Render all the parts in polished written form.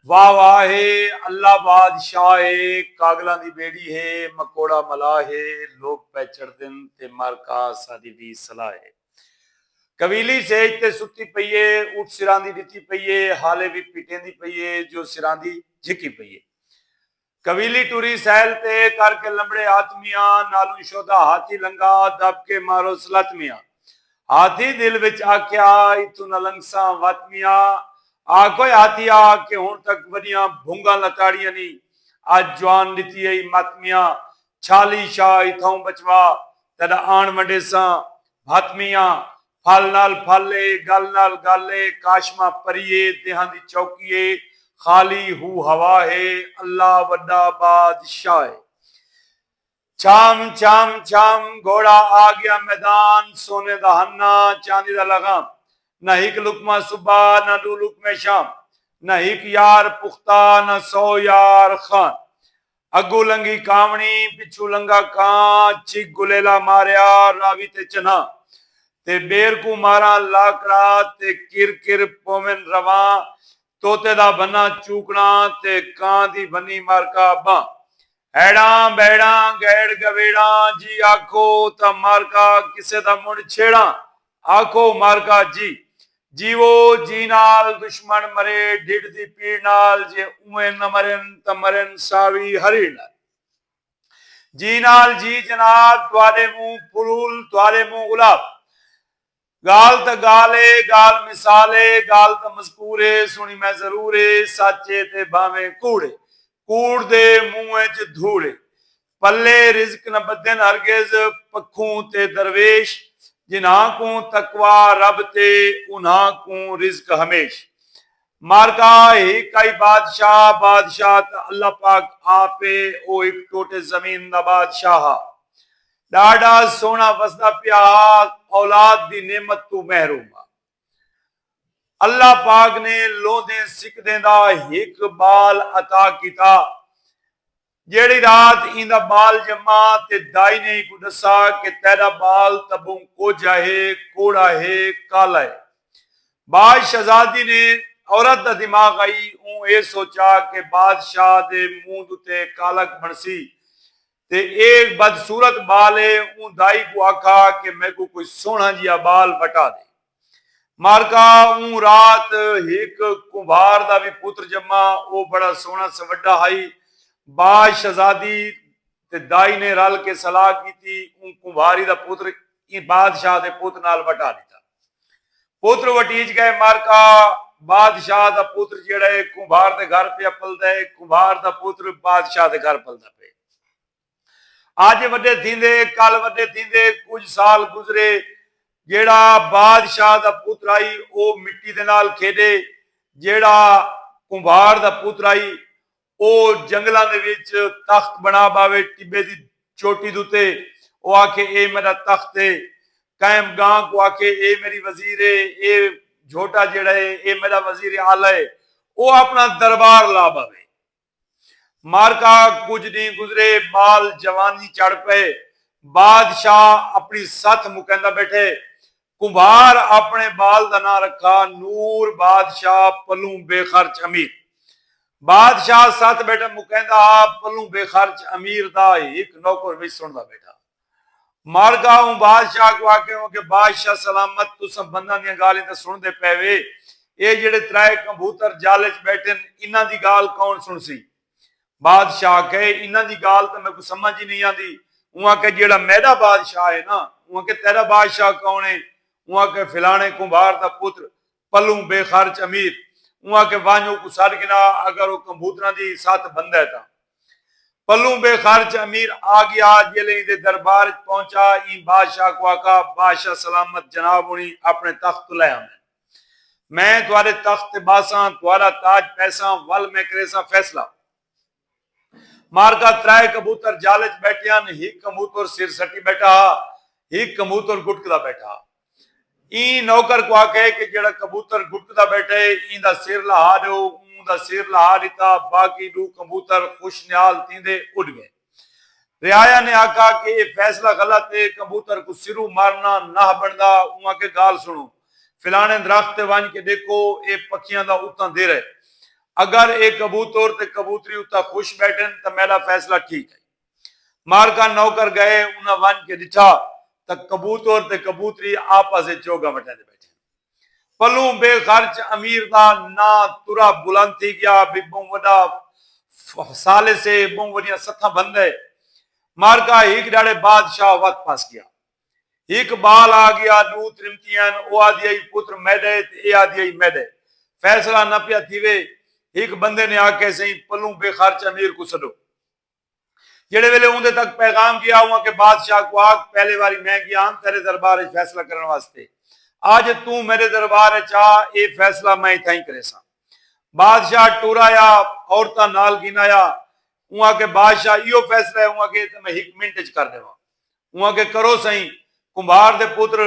واہ واہ ہے اللہ بادشاہ ہے، کاگلاں دی بیڑی ہے، مکوڑا ملا ہے، لوگ پہ چڑھدن تے مارکا سادی دی صلاح ہے۔ قبیلی سیج تے ستی پئیے، اٹھ سراندی دتی پئیے، حالے بھی پیٹیں دی پئیے، جو سراندی جھکی پئیے۔ قبیلی ٹوری سیل تے کر کے لمبڑے آتمیاں، نالوں شودا ہاتھی لنگا، دب کے مارو سلاتمیاں۔ ہاتھی دل وچ آکھیا اتو نہ لنگساں واتمیاں، کوئی ہاتھی آ کے ہون تک وڈیاں بھونگا لتاڑیاں نی، اج جوان دتی ای ماتمیاں، چھالی شاہ اتھوں بچوا، تیرا آن وڈے ساں بھاتمیاں، پھل نال پھلے، گل نال گالے، کاشما پریے، دیہاں دی چوکیے، خالی ہو ہوا ہے، اللہ وڈا بادشاہ ہے۔ چھام چھام چھام گھوڑا آ گیا میدان، سونے دا ہنا چاندی دا لگام، نہ ہک لکما صبح نہ دو لکمے شام، نہ ہک یار پختہ نہ سو یار خان، اگو لنگی کامنی پچھو لنگا کان، چک گلیلا ماریا راوی تے چنا، تے بیر کو مارا لاکڑا تے کر کر پومن رواں، توتے دا بنا چوکنا تے کان دی بنی مارکا باں، ایڑاں بیڑاں گیڑ گویڑاں جی آکھو تا مارکا کسے دا مڑ چھیڑاں، آکھو مارکا جی جیو جی نال دشمن مرے ڈھڈ دی پیڑ نال، جے اوے نہ مرن تا مرن ساوی ہری نال، جی نال جی جناب توارے منہ پھول توارے منہ گلاب، گال تا گالے گال مثالے گال تا مذکورے، سنی میں ضرورے سچے تے باویں کوڑے، کوڑ دے منہ چ دھوڑے، پلے رزق نہ بدن ہرگز پکھوں تے درویش، جنہاں کو تقوی رب تے انہاں کو رزق ہمیش۔ مارکا ایک آئی بادشاہ، بادشاہ تا اللہ پاک آپے، او ایک ٹوٹے زمین دا بادشاہ، ڈاڈا سونا وسدا پیا، اولاد دی نعمت تو محروم۔ اللہ پاک نے لوندے سکھ دا ایک بال عطا کیتا، جیڑی رات ایندا بال جمع تے دائی نے کو دسا کہ تیرا بال تبوں کو جاہے کوڑا ہے کالا ہے۔ باج شہزادی نے عورت دا دماغ آئی اون اے سوچا کہ بادشاہ دے منہ تے کالک بنسی تے ایک بدصورت بال ہے، اون دائی کو آکھا کہ میں کو کوئی سونا جیا بال بٹا دے۔ مارکا اون رات ایک کمبھار دا بھی پتر جمع، او بڑا سونا سوڈا ہائی، باج شہزادی تے دائی نے رل کے صلاح کیتی، اون کمبھاری دا پتر بادشاہ دے پتر نال وٹا دیتا۔ پتر وٹیج گئے، مارکا بادشاہ دا پتر جیڑا ہے کمبھار دے گھر پہ پلدا ہے، کمبھار دا پتر بادشاہ دے گھر پلدا پہ۔ آج وڈے تھیندے کل وڈے تھیندے کچھ سال گزرے، جیڑا بادشاہ دا پتر آئی او مٹی دے نال کھیڈے، جیڑا کمبھار دا پتر آئی او جنگلاں دے وچ تخت بنا باوے ٹبے دی چوٹی دوتے، او آکھے اے میرا تخت ہے، قائم گاں کو آکھے اے میری وزیر ہے، اے جھوٹا جیڑا ہے اے میرا وزیر اعلی ہے، او اپنا دربار لا باوے۔ مارکا کچھ نہیں گزرے، بال جوانی چڑھ پے، بادشاہ اپنی ساتھ مکندہ بیٹھے، کمبھار اپنے بال دا نہ رکھا نور بادشاہ پلوں بے خرچ امیر۔ بادشاہ ساتھ بیٹھا مکندہ پلوں بے خرچ امیر دا ایک نوکر بھی سندا بیٹھا۔ مارکا ہوں بادشاہ کو آکے ہوں کہ بادشاہ سلامت تو سب بندہ دیا گالی تے سن دے پیوے، اے جڑے ترائے کمبوتر جالچ بیٹھن انہاں دی گال کون سن سی؟ بادشاہ کہے انہاں دی گال تو میں کو سمجھ ہی نہیں آندی، وہاں کہ جیڑا میرا بادشاہ ہے نا، وہاں کہ تیرا بادشاہ کون ہے؟ وہاں کہ فلانے کمبھار دا پتر پلوں بے خرچ امیر، وہاں کہ وانجو کو سار گنا اگر وہ کمبوترہ دی ساتھ بندہ ہے تا۔ پلوں بے خرچ امیر آ گیا، جیلے دے دربار پہنچا، این بادشاہ کو آکا بادشاہ سلامت جناب ہونی اپنے تخت لے آمیں، میں توارے تخت باساں توارا تاج پیساں ول میں کریساں فیصلہ۔ مارکا ترائے کبوتر جالچ بیٹھیاں، ہی کبوتر سر سٹی بیٹھا، ہی کبوتر گٹکدا بیٹھا۔ این نوکر کو آکے کہ جڑا کبوتر گٹکدا بیٹھے این دا سر لہا دو، اون دا سر لہا دیتا، باقی دو کبوتر خوش نیال تیندے اڑ گئے۔ رعایا نے آکھا کہ یہ فیصلہ غلط ہے، کبوتر کو سرو مارنا نہ بندا، وہاں کے گال سنو، فلانے درخت وانج کے دیکھو اے پکھیاں دا اتنا دے رہے، اگر ایک کبوتر تے کبوتری اتنا خوش بیٹھن تو میرا فیصلہ ٹھیک ہے. مارکا نوکر گئے انہاں ون کے ڈٹھا تو کبوتر تے کبوتری آپس چوگا وٹے دے بیٹھے. پلوں بے خرچ امیر دا نا ترا بلند تھی گیا بھی بوں وڈا سالے سے بوں وڈیاں ستھاں بندے. مارکا ایک ڈاڑے بادشاہ وقت پاس گیا. ایک بال آ گیا دو ترمتیاں او آدھی آئی پتر میڈے اے آدھی آئی میڈے. فیصلہ نہ پیا تھیوے. ایک بندے نے آ کے سہی پلوں بے خرچ امیر کو سڈو. جڑے ویلے اندے تک پیغام کیا ہوا کہ بادشاہ کو آگ پہلے واری میں گیا ہم تیرے دربار فیصلہ کرنے واسطے. آج تو میرے دربار چاہ اے فیصلہ میں تھا ہی کرے سا. بادشاہ ٹورایا عورتہ نال گنایا وہاں کے بادشاہ ایو فیصلہ ہے وہاں کے میں ایک منٹ چ کر دیوا. وہاں کے کرو سہی. کمبھار دے پتر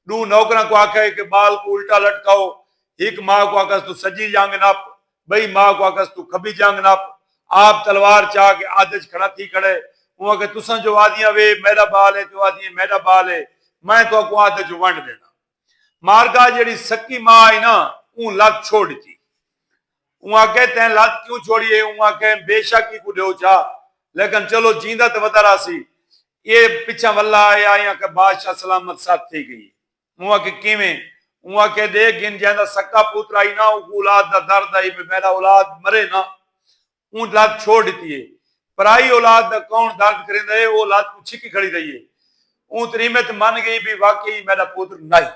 دو نوکراں کو آکھے کہ بال کو الٹا لٹکاؤ. ایک ماں کو آکھس تو سجی جانگ نپ بئی ماں کو آکھس تو کبھی جانگ نپ. آپ تلوار چاہ کے آدج کھڑا تھی کھڑے وہاں کہ تساں جو آدیاں وے میرا بال ہے تو آدیاں میرا بال ہے میں تو کو آدج ونڈ دینا. مارکا جڑی سکی ماں آئی نا اون لت چھوڑ تھی. وہاں کہتے ہیں لات کیوں چھوڑیے وہاں کہ بے شک ہی کو دیو چاہ لیکن چلو جیندہ تو بتا رہا سی. یہ پچھا واللہ آیا یہاں کہ بادشاہ سلامت ساتھ تھی گئی. وہاں کہ کیویں وہاں کہ دیکھ گن جہاں سکا پوتر آئی نا اولاد دا درد آئی میرا اولاد مرے نا اون لات چھوڑ دیتی ہے. پرائی اولاد دا کون درد کریں دے وہ اولاد کو چھکی کھڑی رہی ہے. اون تریمت من گئی بھی واقعی میرا پوتر نہیں.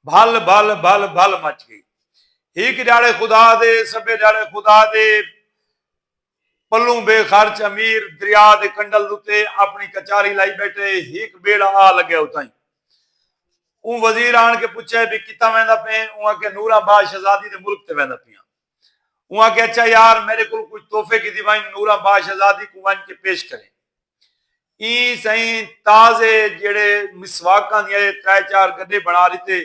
بھل بھل بھل بھل مچ گئی. ایک ڈاڑے خدا دے سبے ڈاڑے خدا دے پلوں بے خرچ امیر دریا دے کنڈل دوتے اپنی کچاری لائی بیٹھے. ایک بیڑا آ لگے ہوتا ہی. اون وزیر آن کے پوچھے بھی کتا ویندا پہ وہاں کے نورا با شہزادی دے ملک تے ویندا پیاں. وہاں کہ اچھا یار میرے کو کچھ تحفے کی دیوائیں نورا با شہزادی کو وان کے پیش کریں. ای سہیں تازے جڑے مسواکاں دیے ترے چار گڈے بنا لیتے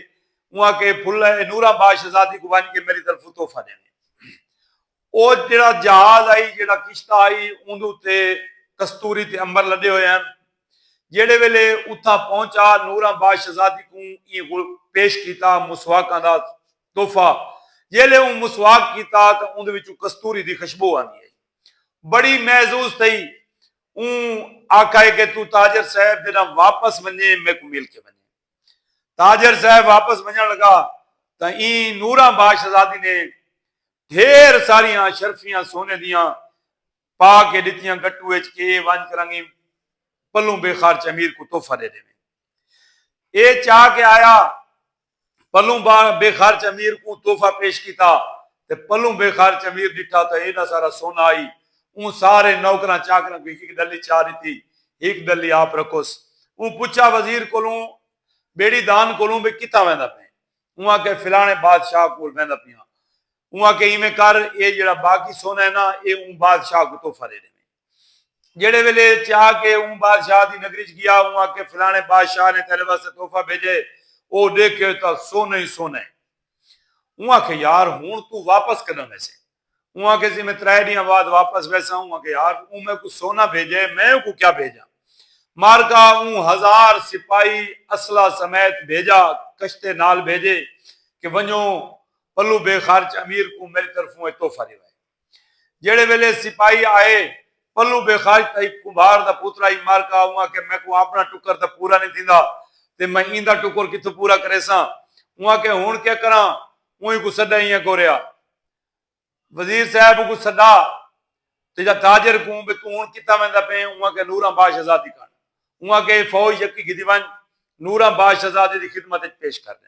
وہاں کے پھل نورا با شہزادی کو وان کے میری طرف تحفہ دینے. او جڑا جہاز آئی جڑا کشتہ آئی اندو تے کستوری تے امبر لدے ہوئے ہیں. جڑے ویلے اتھا پہنچا نورا با شہزادی کو یہ پیش کیتا مسواکاں دا تحفہ. جیلے اون مسواک کیتا تو اون دے وچوں کستوری دی خوشبو آندی ہے. بڑی محظوظ تھی. اون آکھائے کہ تو تاجر صاحب دینا واپس ونجے میں کو مل کے ونجے. تاجر صاحب واپس ونجن لگا تو این نورا با شہزادی نے ڈھیر ساریاں شرفیاں سونے دیاں پا کے دتیاں گٹو وچ کے وانج کرانگی پلوں بے خرچ امیر کو تحفہ دے دے. اے چاہ کے آیا پلوں بے خرچ امیر کو تحفہ پیش کیتا تے پلوں بے خرچ امیر ڈٹھا تو اینا سارا سونا آئی. اون سارے نوکراں چاکراں کو ایک ڈلی چاہ دیتی ایک ڈلی آپ رکھوس. اون پوچھا وزیر کولوں بیڑی دان کولوں بھی کتا ویندا پے. اون کے فلانے بادشاہ کول ویندا پیاں. اون کے ایویں کر اے جڑا باقی سونا ہے نا اے اون بادشاہ کو تحفہ دے دے. جڑے ویلے چاہ کے اون بادشاہ دی نگری چ گیا اون کے فلانے بادشاہ نے تیرے واسطے تحفہ بھیجے او دیکھے تا سونے ہی سونے. اون کہ یار ہن تو واپس کرنا ویسے. اون کے میں 3 دن بعد واپس ویسا ہوں کہ یار اون میں کو سونا بھیجے میں کو کیا بھیجا. مارکا اون 1000 سپاہی اسلحہ سمیت بھیجا کشتے نال بھیجے کہ ونجو پلو بے خرچ امیر کو میری طرفوں تحفہ دیوائے. جڑے ویلے سپاہی آئے پلو بے خرچ تائی کمبھار دا پوترا ہی مارکا اون کہ میں کو اپنا ٹکر تا پورا نہیں تھیندا تے میں ایندا ٹکر کتھوں پورا کرے سا. اون کہ ہن کیا کراں اون کو سدا ہی کوریا. وزیر صاحب کو سدا تے جا تاجر کو بے تو ہن کتا ویندا پے اون کہ نورا با شہزادی کان. اون کہ فوج یکی کی دیوان نورا با شہزادی دی خدمت وچ پیش کر دے.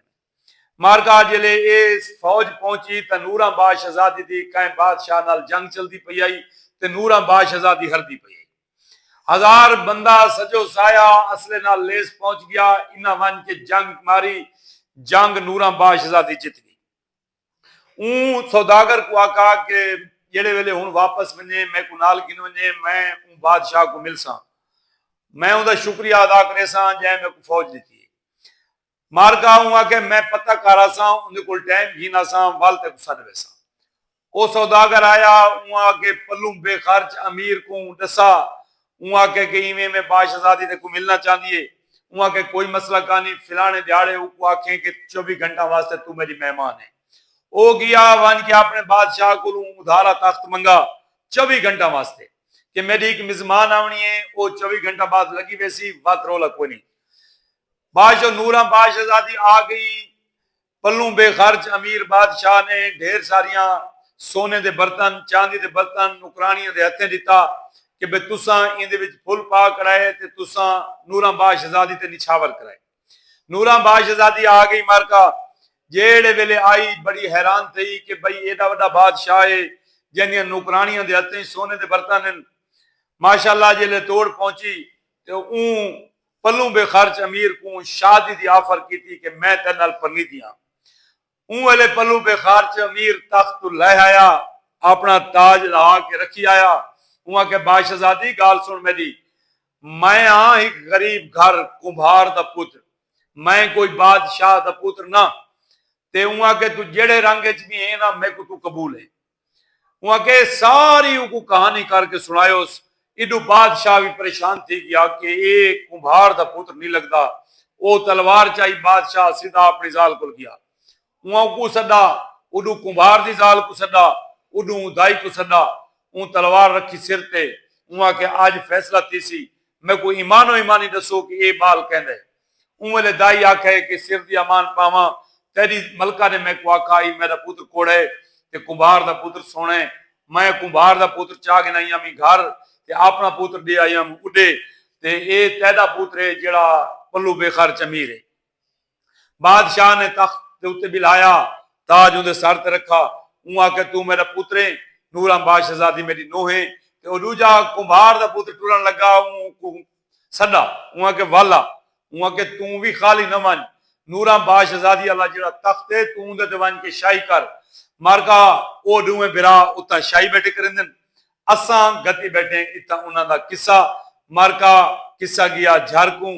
مارکا جلے اس فوج پہنچی تے نورا با شہزادی دی کہیں بادشاہ نال جنگ چلدی پئی آئی تے نورا با شہزادی ہردی پئی آئی. 1000 بندہ سجو سایا اسلحے نال لیس پہنچ گیا. انہاں ون کے جنگ ماری جنگ نورا با شہزادی جت گئی. اون سوداگر کو آکا کہ جڑے ویلے ہن واپس ونجے میں کو نال گن ونجے میں اون بادشاہ کو مل سا میں اوندا شکریہ ادا کرے سا جے میں کو فوج دیتی. مارکا ہوا کہ میں پتہ کارا سا اندے کول ٹائم ہی نہ سا وال تے سد ویسا. او سوداگر آیا ہوا کہ پلوں بے خرچ امیر کو دسا ہوا کہ ایویں میں با شہزادی تے کو ملنا چاہندی ہے. ہوا کہ کوئی مسئلہ کانی فلانے دیہاڑے کو آکھیں کہ 24 گھنٹہ واسطے تو میری مہمان ہے. وہ گیا ون کے اپنے بادشاہ کو ادھارا تخت منگا 24 گھنٹہ واسطے کہ میری ایک مزمان آنی ہے، وہ 24 گھنٹہ بعد لگی ویسی بات رولا کوئی نہیں. بادشاہ نورا بادشاہزادی آ گئی، پلوں بے خرچ امیر بادشاہ نے ڈھیر ساریاں سونے دے برتن چاندی دے برتن نکرانیاں دے ہتھیں دیتا کہ بے تساں ان دے وچ پھل پا کرائے تے تساں نورا بادشاہزادی تے نچھاور کرائے. نورا بادشاہزادی آ گئی مارکا، جیڑے ویلے آئی بڑی حیران تھی کہ بھئی ایڈا وڈا بادشاہ ہے جنیاں نوکرانیاں دے ہتھیں سونے دے برتن ماشاءاللہ جیلے توڑ پہنچی تو اون پلوں بے خرچ امیر کو شادی دی آفر کی تھی کہ میں تیرے نال پرنی دیاں. اون ویلے پلوں بے خرچ امیر تخت لے آیا، اپنا تاج لا کے رکھی آیا. اون کہ بادشاہزادی گال سن میری، میں ہاں ایک غریب گھر کمبھار دا پتر، میں کوئی بادشاہ دا پتر نہ تے اون کہ تو جڑے رنگ وچ بھی ہے نا میں کو تو قبول ہے. اون کہ ساری کو کہانی کر کے سنایو. ایڈو بادشاہ بھی پریشان تھی گیا کہ ایک کمبھار دا پتر نہیں لگتا. وہ تلوار چاہی بادشاہ سیدھا اپنی زال کو گیا، اون کو سدا اڈو کمبھار دی زال کو سدا اڈو دائی کو سدا. اون تلوار رکھی سر تے، اون کہ آج فیصلہ تیسی میں کوئی ایمان و ایمانی دسو کہ اے بال کہندے. اون ویلے دائی آکھے کہ سر دی امان پاواں تیری ملکہ نے میں کو آکھا ہی میرا پتر کوڑے تے کمبھار دا پتر سونے، میں کمبھار دا پتر چاہ کے نہیں ہمیں گھر تے اپنا پتر دے آئی ہم اڈے تے اے تیدا پتر ہے جڑا پلو بے خرچ امیر ہے. بادشاہ نے تخت دے اوتے بلایا، تاج اون دے سر تے رکھا. اون آکھے تو میرا پتر ہے، نورا بادشاہزادی میری نوہ ہے. تے او دوجا کمبھار دا پتر ٹرن لگا، اون کو سدا اون کہ والا اون کہ تو بھی خالی نہ ون، نورا بادشاہزادی اللہ جڑا تخت ہے تو دے ون کے شاہی کر. مارکا او دوویں برا اتا شاہی بیٹھے کرندن، اساں گتی بیٹھے اتا انہاں دا قصہ. مارکا قصہ گیا جھر کو،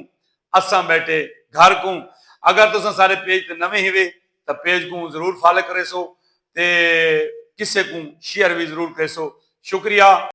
اساں بیٹھے گھر کو. اگر تساں سارے پیج تے نویں ہوئے تو پیج کو ضرور فالو کرے سو تے کسے کو شیئر بھی ضرور کرے سو. شکریہ.